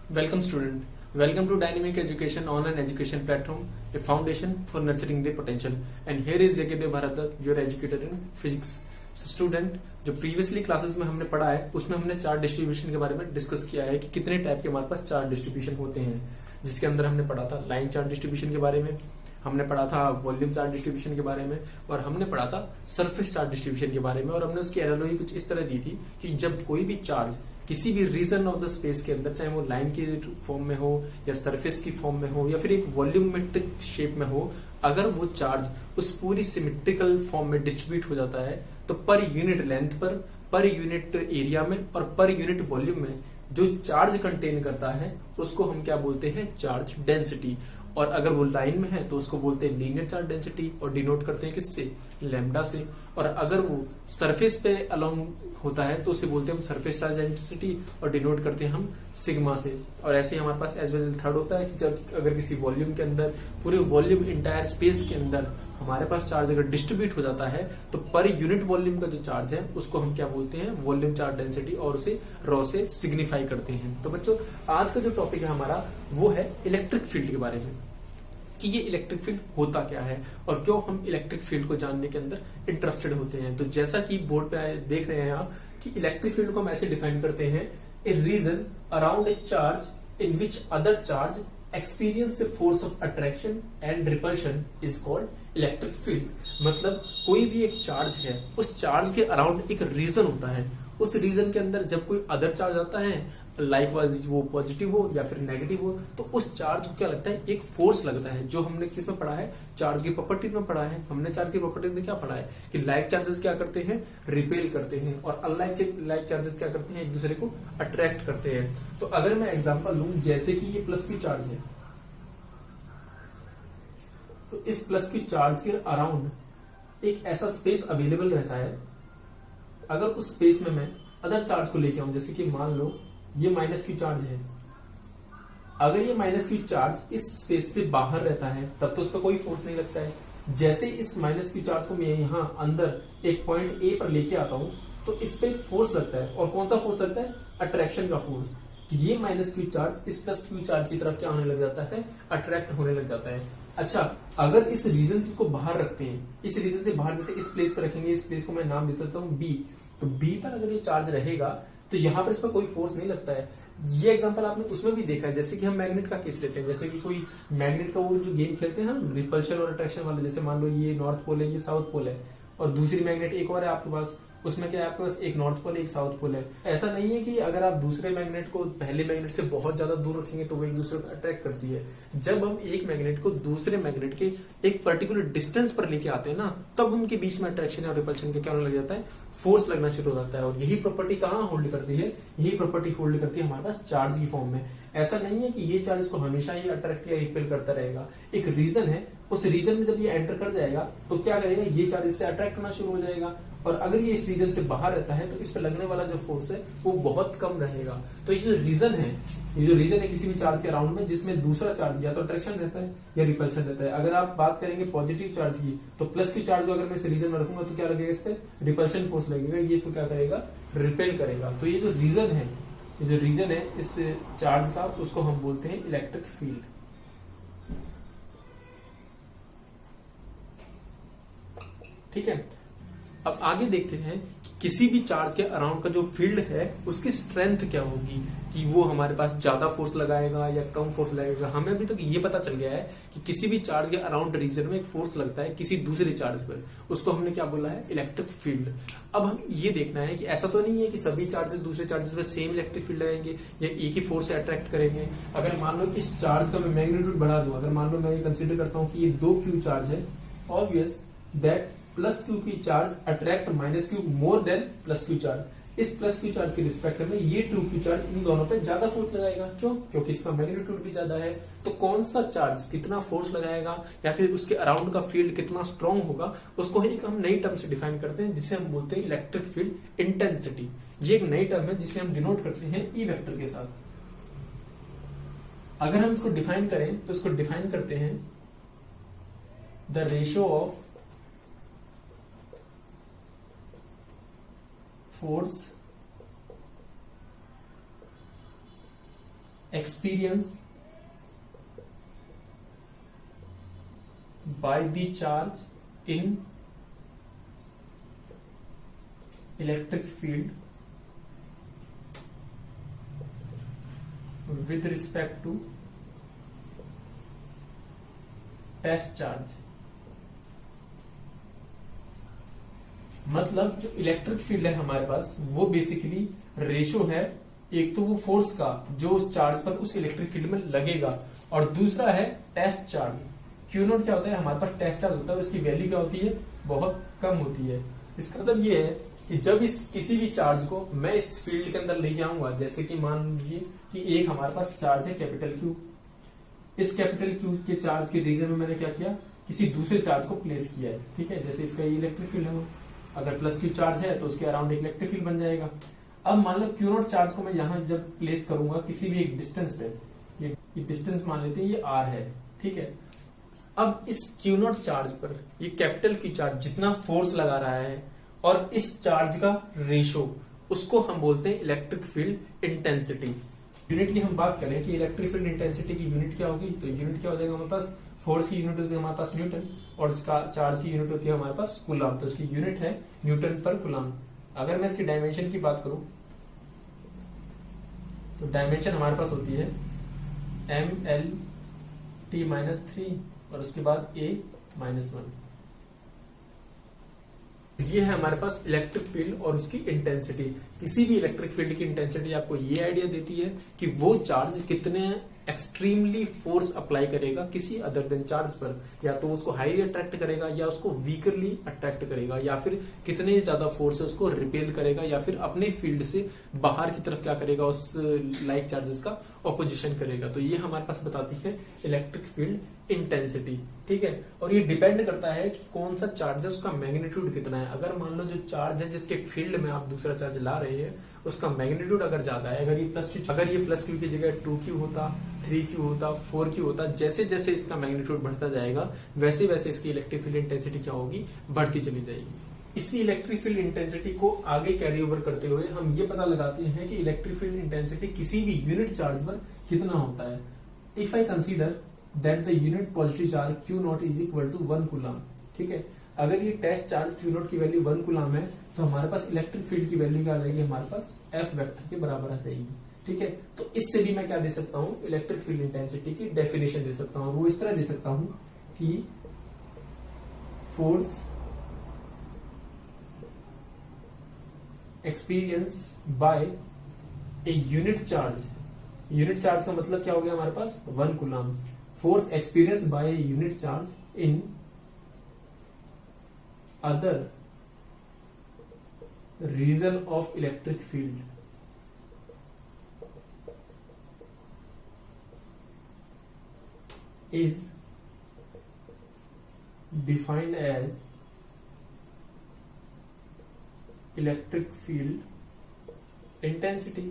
Welcome student. Welcome to Dynamic Education online education platform, a foundation for nurturing the potential. And here is Yakedev Bharadwaj, your educator in physics. So student, जो previously classes में हमने पढ़ा है उसमें हमने charge distribution के बारे में डिस्कस किया है कि कितने टाइप के हमारे पास चार्ज डिस्ट्रीब्यूशन होते हैं, जिसके अंदर हमने पढ़ा था लाइन चार्ज डिस्ट्रीब्यूशन के बारे में, हमने पढ़ा था वॉल्यूम चार्ज डिस्ट्रीब्यूशन के बारे में, और हमने पढ़ा था सरफेस चार्ज डिस्ट्रीब्यूशन के बारे में। और हमने उसकी एनालॉजी कुछ इस तरह दी थी कि जब कोई भी चार्ज किसी भी रीजन ऑफ द स्पेस के अंदर, चाहे वो लाइन की फॉर्म में हो या सरफेस की फॉर्म में हो या फिर एक वॉल्यूमेट्रिक शेप में हो, अगर वो चार्ज उस पूरी सिमेट्रिकल फॉर्म में डिस्ट्रीब्यूट हो जाता है तो per unit length per unit area में और पर यूनिट वॉल्यूम में जो चार्ज कंटेन करता है उसको हम क्या बोलते हैं, चार्ज डेंसिटी। और अगर वो लाइन में है तो उसको बोलते हैं लीनियर चार्ज डेंसिटी और डिनोट करते हैं किससे, लैम्डा से। और अगर वो सरफेस पे अलोंग होता है तो उसे बोलते हैं हम सरफेस चार्ज डेंसिटी और डिनोट करते हैं हम सिग्मा से। और ऐसे ही हमारे पास एज वेल थर्ड होता है कि जब अगर किसी वॉल्यूम के अंदर, पूरे वॉल्यूम इंटायर स्पेस के अंदर हमारे पास चार्ज अगर डिस्ट्रीब्यूट हो जाता है तो पर यूनिट वॉल्यूम का जो चार्ज है उसको हम क्या बोलते हैं, वॉल्यूम चार्ज डेंसिटी, और उसे रॉ से सिग्निफाई करते हैं। तो बच्चों, आज का जो टॉपिक है हमारा वो है इलेक्ट्रिक फील्ड के बारे में, कि ये इलेक्ट्रिक फील्ड होता क्या है और क्यों हम इलेक्ट्रिक फील्ड को जानने के अंदर इंटरेस्टेड होते हैं। तो जैसा कि बोर्ड पे देख रहे हैं आप कि इलेक्ट्रिक फील्ड को हम ऐसे डिफाइन करते हैं, a region around a charge in which other charge experience a force of attraction and repulsion is called electric field. मतलब कोई भी एक चार्ज है, उस चार्ज के अराउंड एक रीजन होता है, उस रीजन के अंदर जब कोई अदर चार्ज आता है, लाइकवाइज वो पॉजिटिव हो या फिर नेगेटिव हो, तो उस चार्ज को क्या लगता है, एक फोर्स लगता है। जो हमने किस में पढ़ा है, चार्ज की प्रॉपर्टीज में पढ़ा है। हमने चार्ज की प्रॉपर्टीज में क्या पढ़ा है कि लाइक चार्जेस क्या करते हैं, रिपेल करते हैं, और अनलाइक चार्जेस क्या करते हैं, एक दूसरे को अट्रैक्ट करते हैं। तो अगर मैं एग्जांपल लूं, जैसे कि ये प्लस क्यू चार्ज है, तो इस प्लस क्यू चार्ज के अराउंड एक ऐसा स्पेस अवेलेबल रहता है। अगर उस स्पेस में मैं अदर चार्ज को लेके आऊं, जैसे कि मान लो ये माइनस क्यू चार्ज है, अगर ये माइनस क्यू चार्ज इस स्पेस से बाहर रहता है तब तो उस पर कोई फोर्स नहीं लगता है। जैसे इस माइनस क्यू चार्ज को मैं यहां अंदर एक पॉइंट ए पर लेके आता हूं तो इस पे एक फोर्स लगता है। और कौन सा फोर्स लगता है, अट्रैक्शन का फोर्स। कि ये माइनस क्यू चार्ज इस प्लस क्यू चार्ज की तरफ क्या होने लग जाता है, अट्रैक्ट होने लग जाता है। अच्छा, अगर इस रीजन से इसको बाहर रखते हैं, इस रीजन से बाहर जैसे इस प्लेस पर रखेंगे, इस प्लेस को मैं नाम देता हूं बी, तो बी पर अगर ये चार्ज रहेगा तो यहां पर इस पर कोई फोर्स नहीं लगता है। ये एग्जांपल आपने उसमें भी देखा है, जैसे कि हम मैग्नेट का केस लेते हैं। जैसे कि कोई मैग्नेट का वो जो गेम खेलते हैं हम, रिपल्शन और अट्रैक्शन वाले, जैसे मान लो ये नॉर्थ पोल है, ये साउथ पोल है, और दूसरी मैग्नेट एक और है आपके पास, उसमें क्या है आपके पास एक नॉर्थ पोल है, एक साउथ पोल है। ऐसा नहीं है कि अगर आप दूसरे मैग्नेट को पहले मैग्नेट से बहुत ज्यादा दूर रखेंगे तो वो एक दूसरे को अट्रैक्ट करती है। जब हम एक मैग्नेट को दूसरे मैग्नेट के एक पर्टिकुलर डिस्टेंस पर लेके आते हैं ना, तब उनके बीच में अट्रैक्शन और रिपल्शन का क्या होने लग जाता है, फोर्स लगना शुरू हो जाता है। और यही प्रॉपर्टी कहाँ होल्ड करती है, यही प्रॉपर्टी होल्ड करती है हमारे पास चार्ज की फॉर्म में। ऐसा नहीं है कि ये चार्ज को हमेशा ही अट्रैक्ट या रिपेल करता रहेगा। एक रीजन है, उस रीजन में जब ये एंटर कर जाएगा तो क्या करेगा, ये चार्ज इससे अट्रैक्ट करना शुरू हो जाएगा। और अगर ये इस रीजन से बाहर रहता है तो इस पर लगने वाला जो फोर्स है वो बहुत कम रहेगा। तो ये जो रीजन है, किसी भी चार्ज के अराउंड में जिसमें दूसरा चार्ज या तो अट्रैक्शन रहता है या रिपल्शन रहता है। अगर आप बात करेंगे पॉजिटिव चार्ज की, तो प्लस की चार्ज को अगर मैं इस रीजन में रखूंगा तो क्या लगेगा, इस पर रिपल्शन फोर्स लगेगा, ये इसको क्या करेगा, रिपेल करेगा। तो ये जो रीजन है, इस चार्ज का, उसको हम बोलते हैं इलेक्ट्रिक फील्ड। ठीक है, अब आगे देखते हैं कि किसी भी चार्ज के अराउंड का जो फील्ड है उसकी स्ट्रेंथ क्या होगी, कि वो हमारे पास ज्यादा फोर्स लगाएगा या कम फोर्स लगाएगा। हमें अभी तक ये पता चल गया है कि किसी भी चार्ज के अराउंड रीजन में एक फोर्स लगता है किसी दूसरे चार्ज पर, उसको हमने क्या बोला है, इलेक्ट्रिक फील्ड। अब हम ये देखना है कि ऐसा तो नहीं है कि सभी चार्जेस दूसरे चार्जेस पर सेम इलेक्ट्रिक फील्ड लगाएंगे या एक ही फोर्स से अट्रैक्ट करेंगे। अगर मान लो इस चार्ज का मैं मैग्नीट्यूड बढ़ा दूं, अगर मान लो मैं ये कंसिडर करता हूं कि ये 2 क्यू चार्ज है, ऑब्वियस दैट प्लस क्यू की charge attract minus Q more than plus Q charge. इस प्लस क्यू चार्ज के रिस्पेक्ट में ये 2 क्यू चार्ज इन दोनों पे ज्यादा फोर्स लगाएगा। क्यों? क्योंकि इसका मैग्नीट्यूड भी ज्यादा है। तो कौन सा चार्ज कितना फोर्स लगाएगा या फिर उसके अराउंड का फील्ड कितना स्ट्रांग होगा, उसको एक हम नई टर्म से डिफाइन करते हैं, जिसे हम बोलते हैं इलेक्ट्रिक फील्ड इंटेंसिटी। ये एक नई टर्म है जिसे हम डिनोट करते हैं ई वेक्टर के साथ। अगर हम इसको डिफाइन करें तो इसको डिफाइन करते हैं the ratio of force experience by the charge in electric field with respect to test charge। मतलब जो इलेक्ट्रिक फील्ड है हमारे पास वो बेसिकली रेशो है, एक तो वो फोर्स का जो उस चार्ज पर उस इलेक्ट्रिक फील्ड में लगेगा, और दूसरा है टेस्ट चार्ज। क्यू नॉट क्या होता है, हमारे पास टेस्ट चार्ज होता है, उसकी वैल्यू क्या होती है, बहुत कम होती है। इसका मतलब ये है कि जब इस किसी भी चार्ज को मैं इस फील्ड के अंदर लेके आऊंगा, जैसे कि मान लीजिए कि एक हमारे पास चार्ज है कैपिटल क्यू, इस कैपिटल क्यू के चार्ज के रीजन में मैंने क्या किया, किसी दूसरे चार्ज को प्लेस किया है, ठीक है। जैसे इसका ये इलेक्ट्रिक फील्ड है, अगर प्लस क्यू चार्ज है तो उसके अराउंड एक इलेक्ट्रिक फील्ड बन जाएगा। अब मान लो क्यू नॉट चार्ज को मैं यहां जब प्लेस करूंगा किसी भी एक डिस्टेंस पे, ये डिस्टेंस मान लेते हैं ये आर है, ठीक है। अब इस क्यू नॉट चार्ज पर ये कैपिटल क्यू चार्ज जितना फोर्स लगा रहा है और इस चार्ज का रेशो, उसको हम बोलते हैं इलेक्ट्रिक फील्ड इंटेंसिटी। यूनिट की हम बात करें कि इलेक्ट्रिक फील्ड इंटेंसिटी की यूनिट क्या होगी, तो यूनिट क्या हो जाएगा हमारे पास, फोर्स की यूनिट होती है हमारे पास न्यूटन, और इसका चार्ज की यूनिट होती है हमारे पास कूलम, तो इसकी यूनिट है न्यूटन पर कूलम। अगर मैं इसकी डायमेंशन की बात करूं तो डायमेंशन हमारे पास होती है ML-T-3 और उसके बाद A-1। ये है हमारे पास इलेक्ट्रिक फील्ड और उसकी इंटेंसिटी। किसी भी इलेक्ट्रिक फील्ड की इंटेंसिटी आपको ये आइडिया देती है कि वो चार्ज कितने एक्सट्रीमली फोर्स अप्लाई करेगा किसी अदर देन चार्ज पर, या तो उसको हाईली अट्रैक्ट करेगा या उसको वीकरली अट्रैक्ट करेगा, या फिर कितने ज्यादा फोर्स है उसको रिपेल करेगा, या फिर अपने फील्ड से बाहर की तरफ क्या करेगा, उस लाइक चार्जेस का ऑपोजिशन करेगा। तो ये हमारे पास बताती है इलेक्ट्रिक फील्ड इंटेंसिटी, ठीक है। और ये डिपेंड करता है कि कौन सा चार्ज है, उसका मैग्नीट्यूड कितना है। अगर मान लो जो चार्ज है जिसके फील्ड में आप दूसरा चार्ज ला रहे हैं उसका मैग्नीट्यूड अगर ज्यादा है, अगर ये प्लस क्यू की जगह 2Q होता, 3Q होता, 4Q होता, जैसे जैसे इसका मैग्नीट्यूड बढ़ता जाएगा वैसे वैसे इसकी इलेक्ट्रिक फील्ड इंटेंसिटी क्या होगी, बढ़ती चली जाएगी। इसी इलेक्ट्रिक फील्ड इंटेंसिटी को आगे कैरी ओवर करते हुए हम ये पता लगाते हैं कि इलेक्ट्रिक फील्ड इंटेंसिटी किसी भी यूनिट चार्ज पर कितना होता है। If I consider that the unit positive charge Q not is equal to 1 coulomb, ठीक है। अगर ये टेस्ट चार्ज Q नॉट की वैल्यू 1 कूलम है तो हमारे पास इलेक्ट्रिक फील्ड की वैल्यू क्या आ जाएगी, हमारे पास F वेक्टर के बराबर आ जाएगी, ठीक है। तो इससे भी मैं क्या दे सकता हूं, इलेक्ट्रिक फील्ड इंटेंसिटी की डेफिनेशन दे सकता हूं। वो इस तरह दे सकता हूं कि force experience by a unit charge, unit charge का मतलब क्या हो गया हमारे पास 1 coulomb, force experience by a unit charge in other region of electric field is defined as electric field intensity.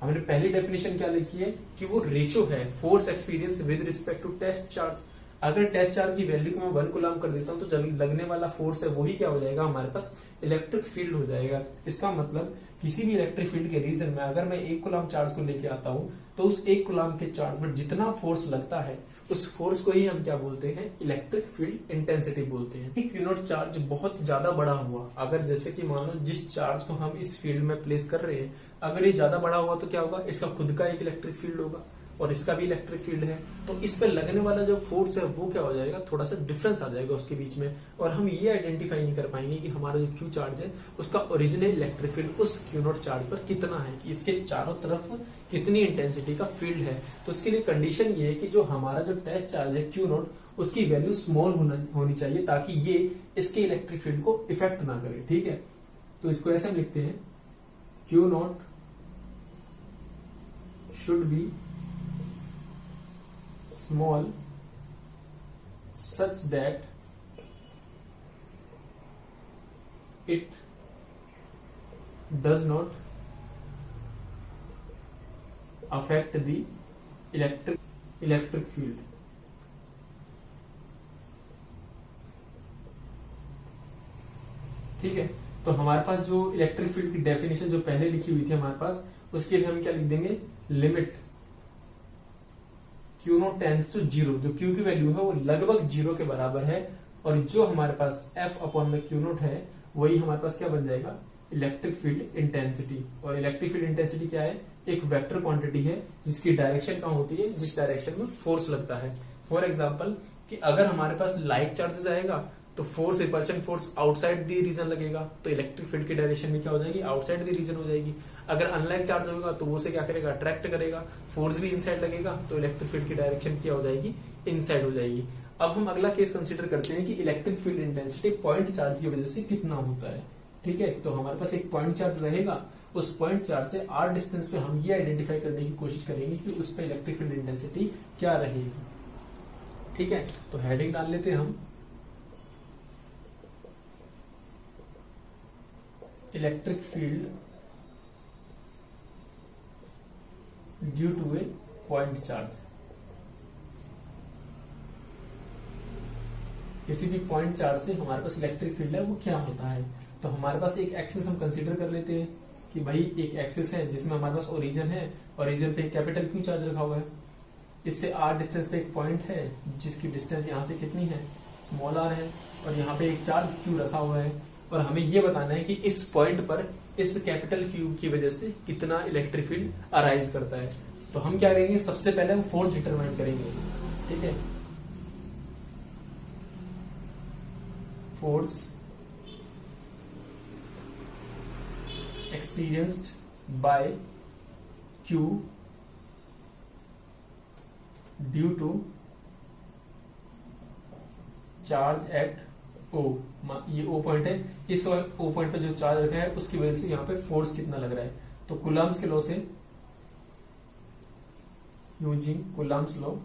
हमने पहली डेफिनेशन क्या लिखी है कि वो रेशो है force experience with respect to test charge. अगर टेस्ट चार्ज की वैल्यू को मैं 1 कूलम कर देता हूं तो लगने वाला फोर्स है वही क्या हो जाएगा, हमारे पास इलेक्ट्रिक फील्ड हो जाएगा। इसका मतलब किसी भी इलेक्ट्रिक फील्ड के रीजन में अगर मैं 1 कूलम चार्ज को लेके आता हूं तो उस 1 कूलम के चार्ज पर जितना फोर्स लगता है उस फोर्स को ही हम क्या बोलते हैं, इलेक्ट्रिक फील्ड इंटेंसिटी बोलते हैं। एक यूनिट चार्ज बहुत ज्यादा बड़ा हुआ, अगर जैसे कि मान लो जिस चार्ज को हम इस फील्ड में प्लेस कर रहे हैं अगर ये ज्यादा बड़ा हुआ तो क्या होगा, इसका खुद का एक इलेक्ट्रिक फील्ड होगा और इसका भी इलेक्ट्रिक फील्ड है, तो इस पे लगने वाला जो फोर्स है वो क्या हो जाएगा, थोड़ा सा डिफरेंस आ जाएगा उसके बीच में, और हम ये आइडेंटिफाई नहीं कर पाएंगे कि हमारा जो क्यू चार्ज है उसका ओरिजिनल इलेक्ट्रिक फील्ड उस क्यू नॉट चार्ज पर कितना है, कि इसके चारों तरफ कितनी इंटेंसिटी का फील्ड है। तो इसके लिए कंडीशन ये है कि जो हमारा जो टेस्ट चार्ज है क्यू नॉट उसकी वैल्यू स्मॉल होनी चाहिए ताकि ये इसके इलेक्ट्रिक फील्ड को इफेक्ट ना करे, ठीक है। तो इसको ऐसे हम लिखते हैं, Q not should be small such that it does not affect the electric field। ठीक है, तो हमारे पास जो इलेक्ट्रिक फील्ड की डेफिनेशन जो पहले लिखी हुई थी हमारे पास, उसके लिए हम क्या लिख देंगे, limit Q not tends to zero, जो Q की वैल्यू है वो लगभग जीरो के बराबर है, और जो हमारे पास F अपॉन में Q नॉट है वही हमारे पास क्या बन जाएगा, इलेक्ट्रिक फील्ड इंटेंसिटी। और इलेक्ट्रिक फील्ड इंटेंसिटी क्या है, एक वेक्टर क्वांटिटी है जिसकी डायरेक्शन कहाँ होती है, जिस डायरेक्शन में फोर्स लगता है। फॉर एग्जाम्पल कि अगर हमारे पास लाइक चार्जेस आएगा तो force repulsion force outside the region लगेगा, तो इलेक्ट्रिक फील्ड की डायरेक्शन में क्या हो जाएगी, आउटसाइड दी रीजन हो जाएगी। अगर अनलाइक चार्ज होगा तो वो से क्या करेगा, अट्रैक्ट करेगा, फोर्स भी इनसाइड लगेगा, तो इलेक्ट्रिक फील्ड की डायरेक्शन क्या हो जाएगी, इनसाइड हो जाएगी। अब हम अगला केस कंसीडर करते हैं कि electric field intensity point charge की वजह से कितना होता है। ठीक है, तो हमारे पास एक पॉइंट चार्ज रहेगा, उस पॉइंट चार्ज से आर डिस्टेंस पे हम ये आइडेंटिफाई करने की कोशिश करेंगे कि उस पे इलेक्ट्रिक फील्ड इंटेंसिटी क्या रहेगी। ठीक है, तो हेडिंग डाल लेते हैं हम, electric field due to a point charge. किसी भी पॉइंट चार्ज से हमारे पास इलेक्ट्रिक फील्ड है वो क्या होता है। तो हमारे पास एक एक्सिस हम कंसीडर कर लेते हैं कि भाई एक एक्सिस है जिसमें हमारे पास ओरिजिन है, ओरिजिन पे कैपिटल क्यू चार्ज रखा हुआ है, इससे आर डिस्टेंस पे एक पॉइंट है जिसकी डिस्टेंस यहाँ से कितनी है, स्मॉल आर है, और यहाँ पे एक चार्ज क्यू रखा हुआ है, और हमें ये बताना है कि इस पॉइंट पर इस कैपिटल क्यू की वजह से कितना इलेक्ट्रिक फील्ड अराइज करता है। तो हम क्या करेंगे, सबसे पहले हम फोर्स डिटरमाइन करेंगे। ठीक है, force experienced by Q due to charge at O। ये O पॉइंट है, इस O पॉइंट पे जो चार्ज रखा है उसकी वजह से यहाँ पे फोर्स कितना लग रहा है। तो कूलम्स के लॉ से, यूजिंग कूलम्स लॉ,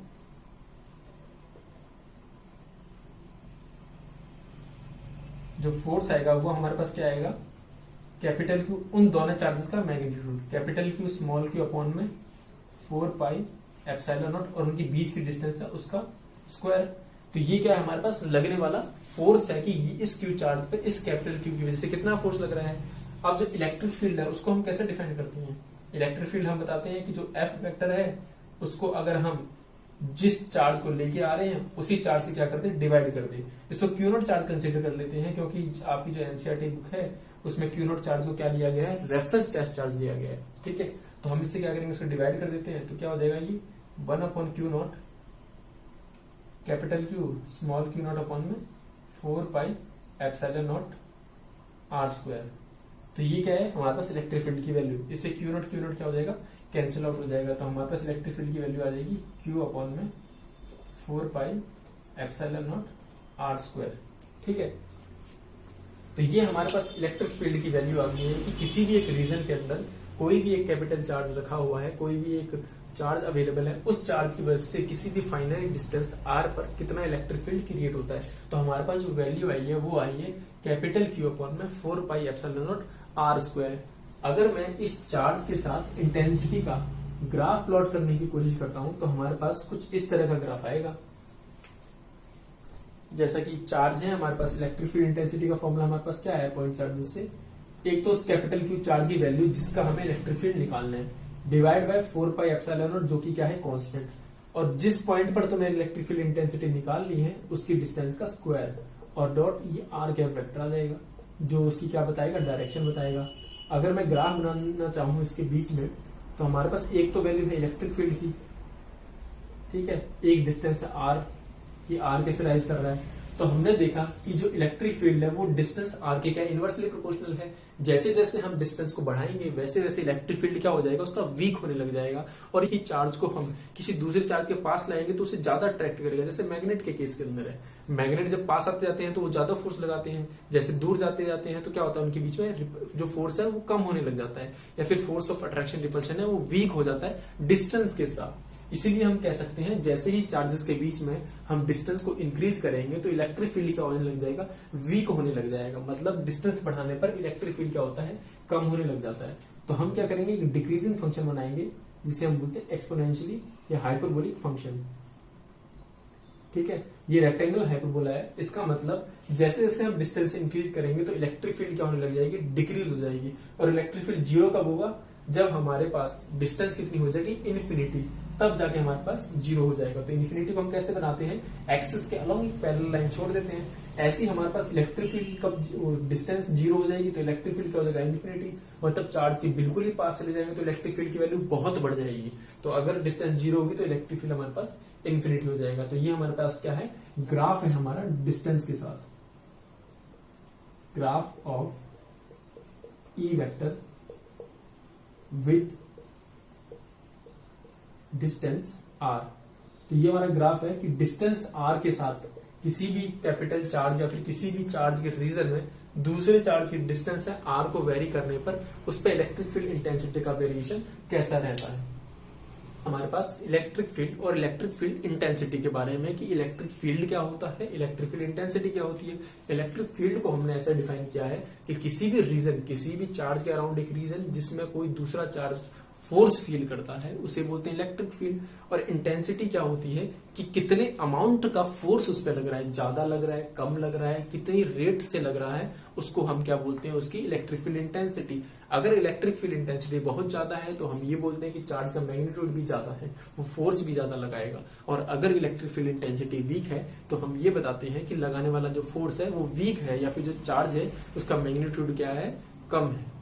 जो फोर्स आएगा वो हमारे पास क्या आएगा, कैपिटल क्यू उन दोनों चार्जेस का magnitude, capital Q small Q upon में 4 पाई एप्सिलॉन नॉट, और उनके बीच की डिस्टेंस है उसका स्क्वायर। तो ये क्या है, हमारे पास लगने वाला फोर्स है कि इस क्यू चार्ज पे इस कैपिटल क्यू की वजह से कितना फोर्स लग रहा है। अब जो इलेक्ट्रिक फील्ड है उसको हम कैसे डिफाइन करते हैं, इलेक्ट्रिक फील्ड हम बताते हैं कि जो एफ वेक्टर है उसको अगर हम जिस चार्ज को लेके आ रहे हैं उसी चार्ज से क्या करते हैं, डिवाइड कर दे। इसको क्यू नॉट चार्ज कंसिडर कर लेते हैं, क्योंकि आपकी जो एनसीईआरटी बुक है उसमें क्यू नॉट चार्ज को क्या लिया गया है, रेफरेंस टेस्ट चार्ज लिया गया है। ठीक है, तो हम इससे क्या करेंगे, इसको डिवाइड कर देते हैं, तो क्या हो जाएगा, ये 1 upon Q not capital Q small Q not upon में 4 pi epsilon not r square. तो ये क्या है, हमारे पास इलेक्ट्रिक फील्ड की वैल्यू, इससे क्यू नॉट क्या हो जाएगा, कैंसिल आउट हो जाएगा। तो हमारे पास इलेक्ट्रिक फील्ड की वैल्यू आ जाएगी क्यू अपॉन में 4 pi epsilon not r square. ठीक है, तो ये हमारे पास इलेक्ट्रिक फील्ड की वैल्यू आ गई है कि किसी भी एक रीजन के अंदर कोई भी एक कैपिटल चार्ज रखा हुआ है, कोई भी एक चार्ज अवेलेबल है, उस चार्ज की वजह से किसी भी फाइनाइट डिस्टेंस आर पर कितना इलेक्ट्रिक फील्ड क्रिएट होता है। तो हमारे पास जो वैल्यू आई है वो आई है कैपिटल क्यू अपॉन में 4 pi epsilon not r square. अगर मैं इस चार्ज के साथ इंटेंसिटी का ग्राफ प्लॉट करने की कोशिश करता हूं तो हमारे पास कुछ इस तरह का ग्राफ आएगा। जैसा कि चार्ज है हमारे पास, इलेक्ट्रिक फील्ड इंटेंसिटी का फॉर्मूला हमारे पास क्या है, पॉइंट चार्जेस से एक तो उस कैपिटल क्यू चार्ज की वैल्यू जिसका हमें इलेक्ट्रिक फील्ड निकालना है, divide by 4 pi epsilon not, जो कि क्या है, कांस्टेंट, और जिस पॉइंट पर तुम्हें इलेक्ट्रिक फील्ड इंटेंसिटी निकालनी है उसकी डिस्टेंस का स्क्वायर, और डॉट ये आर कैप वेक्टर आ जाएगा जो उसकी क्या बताएगा, डायरेक्शन बताएगा। अगर मैं ग्राफ बनाना चाहूं इसके बीच में, तो हमारे पास एक तो वैल्यू है इलेक्ट्रिक फील्ड की, ठीक है, एक डिस्टेंस है आर, कि आर कैसे राइज कर रहा है। तो हमने देखा कि जो इलेक्ट्रिक फील्ड है वो डिस्टेंस आर के क्या इनवर्सली प्रोपोर्शनल है। जैसे जैसे हम डिस्टेंस को बढ़ाएंगे वैसे वैसे इलेक्ट्रिक फील्ड क्या हो जाएगा, उसका वीक होने लग जाएगा, और ये चार्ज को हम किसी दूसरे चार्ज के पास लाएंगे तो उसे ज्यादा अट्रैक्ट करेगा। जैसे मैग्नेट के केस के अंदर है, मैग्नेट जब पास आते जाते हैं तो वो ज्यादा फोर्स लगाते हैं, जैसे दूर जाते जाते हैं तो क्या होता है, उनके बीच में जो फोर्स है वो कम होने लग जाता है, या फिर फोर्स ऑफ अट्रैक्शन रिपल्शन है वो वीक हो जाता है डिस्टेंस के साथ। इसीलिए हम कह सकते हैं जैसे ही चार्जेस के बीच में हम डिस्टेंस को इंक्रीज करेंगे तो इलेक्ट्रिक फील्ड क्या होने लग जाएगा, वीक होने लग जाएगा। मतलब डिस्टेंस बढ़ाने पर इलेक्ट्रिक फील्ड क्या होता है, कम होने लग जाता है। तो हम क्या करेंगे, एक डिक्रीजिंग फंक्शन बनाएंगे जिसे हम बोलते हैं एक्सपोनेंशियली या हाइपरबोलिक फंक्शन। ठीक है, ये रेक्टेंगल हाइपरबोला है, इसका मतलब जैसे जैसे हम डिस्टेंस इंक्रीज करेंगे तो इलेक्ट्रिक फील्ड क्या होने लग जाएगी, डिक्रीज हो जाएगी। और इलेक्ट्रिक फील्ड जीरो कब होगा, जब हमारे पास डिस्टेंस कितनी हो जाएगी, इन्फिनिटी, तब जाके हमारे पास जीरो हो जाएगा। तो इन्फिनिटी को हम कैसे बनाते हैं, एक्सिस के अलोंग एक पैरेलल लाइन छोड़ देते हैं। ऐसे ही हमारे पास इलेक्ट्रिक फील्ड कब डिस्टेंस जीरो हो जाएगी तो इलेक्ट्रिक फील्ड क्या हो जाएगा, इन्फिनिटी। मतलब चार्ज के बिल्कुल ही पास चले जाएंगे तो इलेक्ट्रिक फील्ड की वैल्यू बहुत बढ़ जाएगी। तो अगर डिस्टेंस जीरो होगी तो इलेक्ट्रिक फील्ड हमारे पास इन्फिनिटी हो जाएगा। तो ये हमारे पास क्या है, ग्राफ है हमारा डिस्टेंस के साथ, graph of E vector with distance r. तो ये हमारा ग्राफ है कि डिस्टेंस आर के साथ किसी भी कैपिटल चार्ज या फिर किसी भी चार्ज के रीजन में दूसरे चार्ज की डिस्टेंस है आर को वेरी करने पर उस पर इलेक्ट्रिक फील्ड इंटेंसिटी का वेरिएशन कैसा रहता है। हमारे पास इलेक्ट्रिक फील्ड और इलेक्ट्रिक फील्ड इंटेंसिटी के बारे में कि इलेक्ट्रिक फील्ड क्या होता है, इलेक्ट्रिक फील्ड इंटेंसिटी क्या होती है। इलेक्ट्रिक फील्ड को हमने ऐसा डिफाइन किया है कि किसी भी रीजन, किसी भी चार्ज के अराउंड एक रीजन जिसमें कोई दूसरा चार्ज फोर्स फील करता है उसे बोलते हैं इलेक्ट्रिक फील्ड। और इंटेंसिटी क्या होती है कि कितने अमाउंट का फोर्स उस पर लग रहा है, ज्यादा लग रहा है, कम लग रहा है, कितनी रेट से लग रहा है, उसको हम क्या बोलते हैं, उसकी इलेक्ट्रिक फील्ड इंटेंसिटी। अगर इलेक्ट्रिक फील्ड इंटेंसिटी बहुत ज्यादा है तो हम ये बोलते हैं कि चार्ज का मैग्नीट्यूड भी ज्यादा है, वो फोर्स भी ज्यादा लगाएगा। और अगर इलेक्ट्रिक फील्ड इंटेंसिटी वीक है तो हम ये बताते हैं कि लगाने वाला जो फोर्स है वो वीक है या फिर जो चार्ज है उसका मैग्नीट्यूड क्या है, कम है।